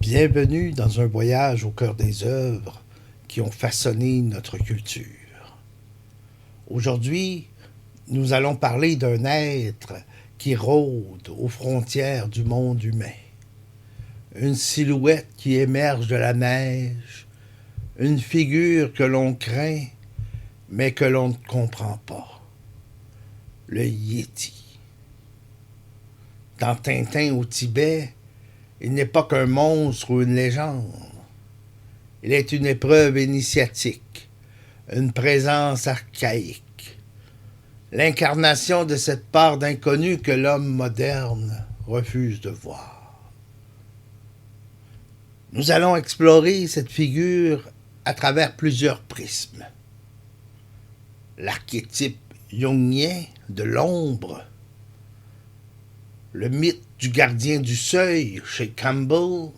Bienvenue dans un voyage au cœur des œuvres qui ont façonné notre culture. Aujourd'hui, nous allons parler d'un être qui rôde aux frontières du monde humain. Une silhouette qui émerge de la neige, une figure que l'on craint, mais que l'on ne comprend pas. Le Yéti. Dans Tintin au Tibet, il n'est pas qu'un monstre ou une légende. Il est une épreuve initiatique, une présence archaïque, l'incarnation de cette part d'inconnu que l'homme moderne refuse de voir. Nous allons explorer cette figure à travers plusieurs prismes. L'archétype jungien de l'ombre, le mythe du gardien du seuil chez Campbell,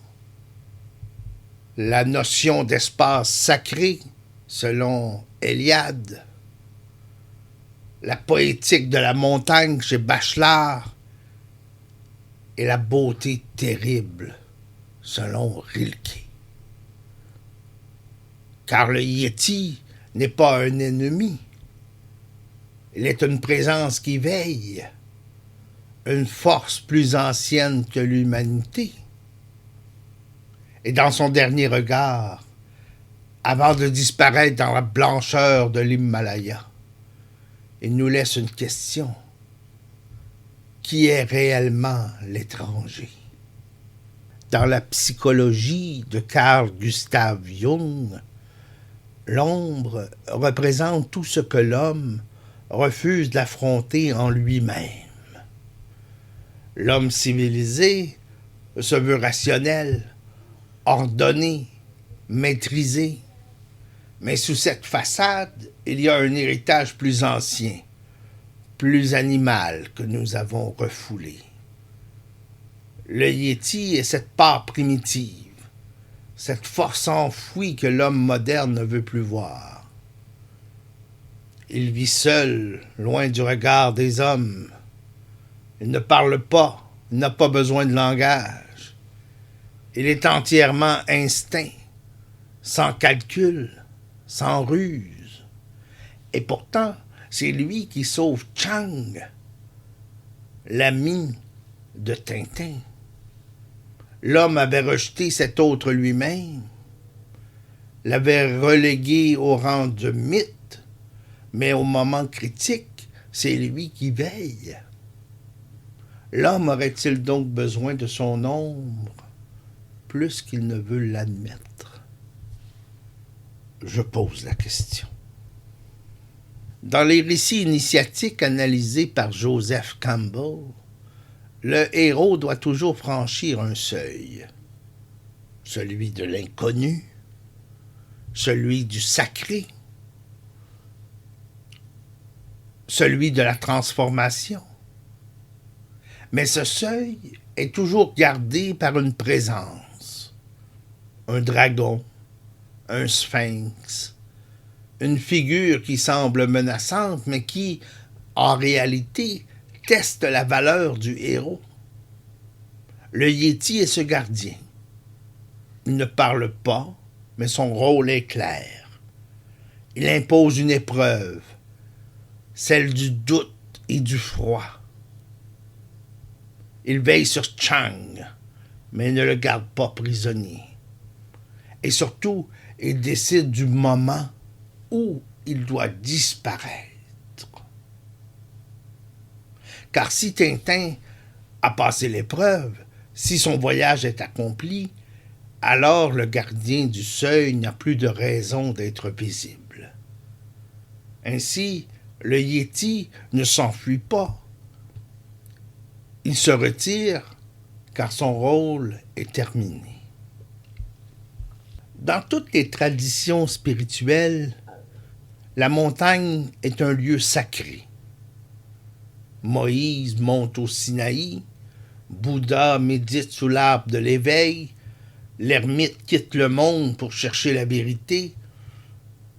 la notion d'espace sacré selon Eliade, la poétique de la montagne chez Bachelard et la beauté terrible selon Rilke. Car le Yéti n'est pas un ennemi, il est une présence qui veille, une force plus ancienne que l'humanité. Et dans son dernier regard, avant de disparaître dans la blancheur de l'Himalaya, il nous laisse une question. Qui est réellement l'étranger? Dans la psychologie de Carl Gustav Jung, l'ombre représente tout ce que l'homme refuse d'affronter en lui-même. L'homme civilisé se veut rationnel, ordonné, maîtrisé. Mais sous cette façade, il y a un héritage plus ancien, plus animal que nous avons refoulé. Le Yéti est cette part primitive, cette force enfouie que l'homme moderne ne veut plus voir. Il vit seul, loin du regard des hommes. Il ne parle pas, il n'a pas besoin de langage. Il est entièrement instinct, sans calcul, sans ruse. Et pourtant, c'est lui qui sauve Chang, l'ami de Tintin. L'homme avait rejeté cet autre lui-même, l'avait relégué au rang de mythe, mais au moment critique, c'est lui qui veille. L'homme aurait-il donc besoin de son ombre plus qu'il ne veut l'admettre? Je pose la question. Dans les récits initiatiques analysés par Joseph Campbell, le héros doit toujours franchir un seuil, celui de l'inconnu, celui du sacré, celui de la transformation. Mais ce seuil est toujours gardé par une présence, un dragon, un sphinx, une figure qui semble menaçante, mais qui, en réalité, teste la valeur du héros. Le Yéti est ce gardien. Il ne parle pas, mais son rôle est clair. Il impose une épreuve, celle du doute et du froid. Il veille sur Chang, mais ne le garde pas prisonnier. Et surtout, il décide du moment où il doit disparaître. Car si Tintin a passé l'épreuve, si son voyage est accompli, alors le gardien du seuil n'a plus de raison d'être visible. Ainsi, le Yéti ne s'enfuit pas. Il se retire car son rôle est terminé. Dans toutes les traditions spirituelles, la montagne est un lieu sacré. Moïse monte au Sinaï, Bouddha médite sous l'arbre de l'éveil, l'ermite quitte le monde pour chercher la vérité.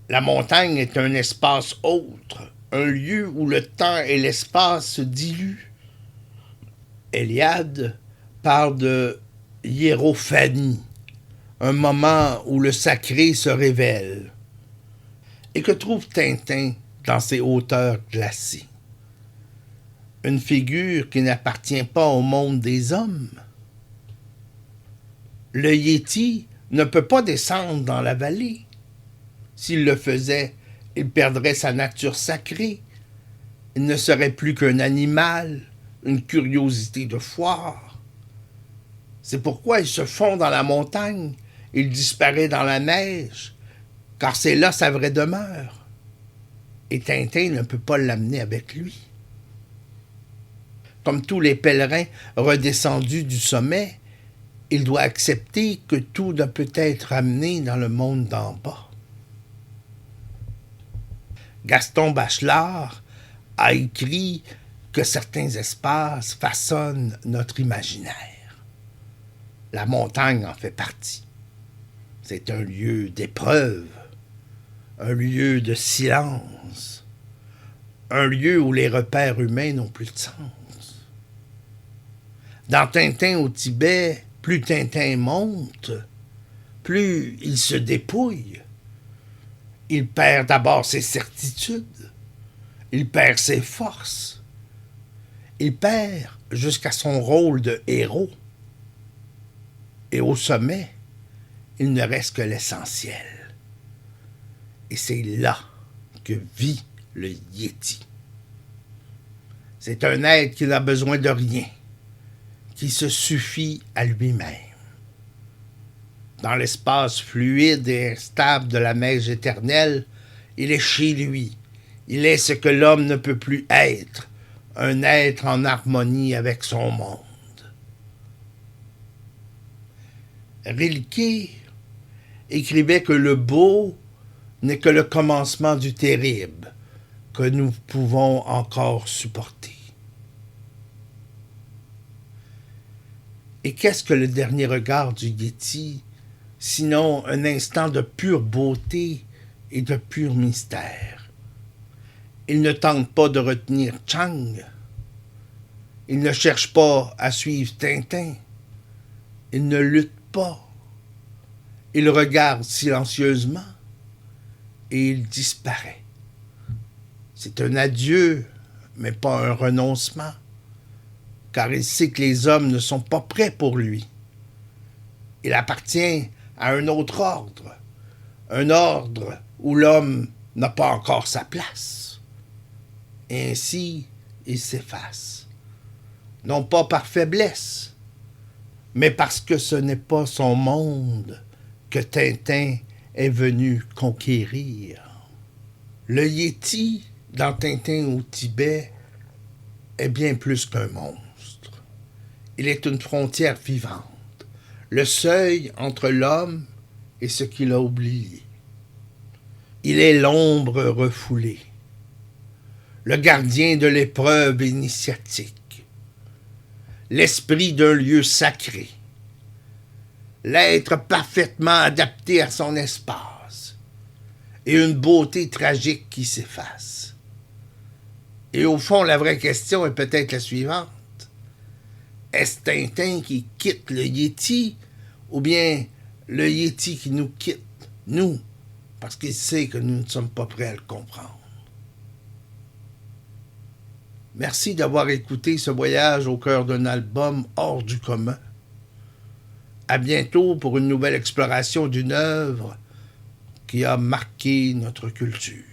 La montagne est un espace autre, un lieu où le temps et l'espace se diluent. Eliade parle de hiérophanie, un moment où le sacré se révèle. Et que trouve Tintin dans ces hauteurs glacées? Une figure qui n'appartient pas au monde des hommes. Le Yéti ne peut pas descendre dans la vallée. S'il le faisait, il perdrait sa nature sacrée. Il ne serait plus qu'un animal, une curiosité de foire. C'est pourquoi il se fond dans la montagne, il disparaît dans la neige, car c'est là sa vraie demeure. Et Tintin ne peut pas l'amener avec lui. Comme tous les pèlerins redescendus du sommet, il doit accepter que tout ne peut être amené dans le monde d'en bas. Gaston Bachelard a écrit que certains espaces façonnent notre imaginaire. La montagne en fait partie. C'est un lieu d'épreuve, un lieu de silence, un lieu où les repères humains n'ont plus de sens. Dans Tintin au Tibet, plus Tintin monte, plus il se dépouille. Il perd d'abord ses certitudes, il perd ses forces, il perd jusqu'à son rôle de héros. Et au sommet, il ne reste que l'essentiel. Et c'est là que vit le Yéti. C'est un être qui n'a besoin de rien, qui se suffit à lui-même. Dans l'espace fluide et instable de la neige éternelle, il est chez lui. Il est ce que l'homme ne peut plus être, un être en harmonie avec son monde. Rilke écrivait que le beau n'est que le commencement du terrible, que nous pouvons encore supporter. Et qu'est-ce que le dernier regard du Yéti, sinon un instant de pure beauté et de pur mystère? Il ne tente pas de retenir Chang. Il ne cherche pas à suivre Tintin. Il ne lutte pas. Il regarde silencieusement et il disparaît. C'est un adieu, mais pas un renoncement, car il sait que les hommes ne sont pas prêts pour lui. Il appartient à un autre ordre, un ordre où l'homme n'a pas encore sa place. Et ainsi, il s'efface, non pas par faiblesse, mais parce que ce n'est pas son monde que Tintin est venu conquérir. Le Yéti, dans Tintin au Tibet, est bien plus qu'un monstre. Il est une frontière vivante, le seuil entre l'homme et ce qu'il a oublié. Il est l'ombre refoulée, le gardien de l'épreuve initiatique, l'esprit d'un lieu sacré, l'être parfaitement adapté à son espace, et une beauté tragique qui s'efface. Et au fond, la vraie question est peut-être la suivante. Est-ce Tintin qui quitte le Yéti, ou bien le Yéti qui nous quitte, nous, parce qu'il sait que nous ne sommes pas prêts à le comprendre? Merci d'avoir écouté ce voyage au cœur d'un album hors du commun. À bientôt pour une nouvelle exploration d'une œuvre qui a marqué notre culture.